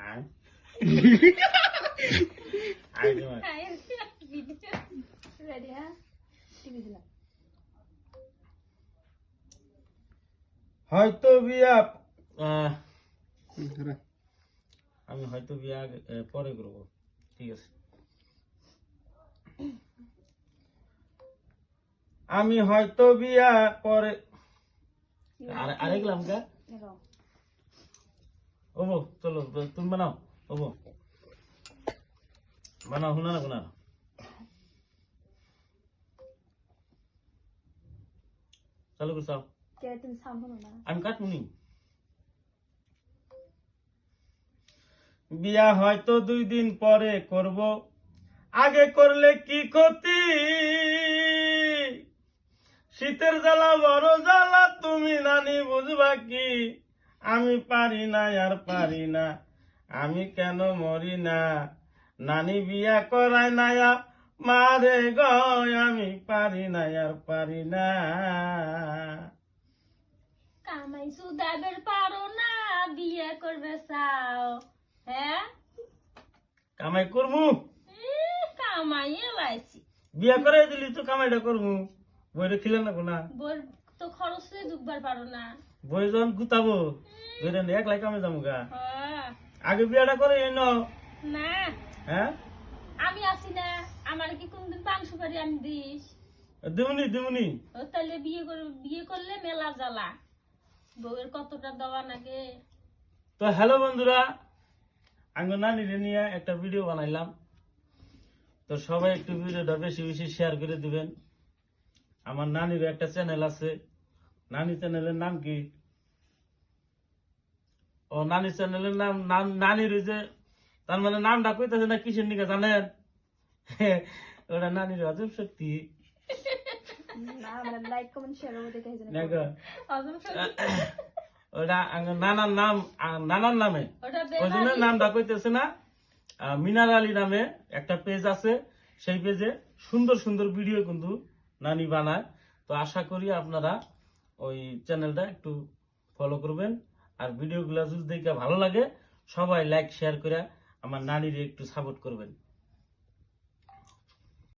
আয় রেডি হ্যাঁ টিভি দিলাম হয়তো বিয়া আমি হয়তো বিয়া পরে করবো ঠিক আছে আমি হয়তো বিয়া পরে আরেকলাম কা ওবো চলো তুমি বানাও ওবো বানাও শুনা না কোনা চালু করছাও তুমি সামনে না আমি কাটমুনি বিয়া হয়তো 2 দিন পরে করব আগে করলে কি ক্ষতি শীতের জ্বালা বড় জ্বালা তুমি নানি বুঝবা কি আমি পারি না আর পারি না আমি কেন মরি না নানি বিয়া করায় না মারে গয় আমি পারি না আর পারি না কামাই সুদাবের পারো না বিয়ে করবে চাও হ্যাঁ কামাই করবো কামাই এলাইছি বিয়া করাই দিলি তো কামাইটা করবো বইটা খিলে না কোনা বল তো খরচ দুবার পারো না বই যখন গুতাবো বইটা একলাই কামে যাবো গা হ্যাঁ আগে বিয়াটা করে ন না হ্যাঁ আমি আছি না আমার কি কোনদিন পান সুপারি আমি দিস দিমুনি দিমুনি ও তাহলে বিয়ে করলে মেলা জ্বালা বউয়ের কতটা দেওয়া নাগে তো হ্যালো বন্ধুরা আঙ্গ নানিরে নিয়ে একটা ভিডিও বানাইলাম তো সবাই একটু ভিডিওটা বেশি বেশি শেয়ার করে দিবেন আমার নানির একটা চ্যানেল আছে নানি চ্যানেলের নাম কি ও নানি চ্যানেলের নাম নানির যে তার মানে নামটা কইতেছে না কিসের নিকে জানেন ওটা নানির অজব শক্তি না আমরা লাইক কমেন্ট শেয়ার করব দেখে জানেন দেখো আজম ওটা নানার নাম নানার নামে ওটা ওই জন্য নামটা কইতেছে না মিনার আলী নামে একটা পেজ আছে সেই পেজে সুন্দর সুন্দর ভিডিও কিন্তু নানি বানায় তো আশা করি আপনারা ওই চ্যানেলটা একটু ফলো করবেন আর ভিডিওগুলো যদি দেখে ভালো লাগে সবাই লাইক শেয়ার করে আমার নানির একটু সাপোর্ট করবেন।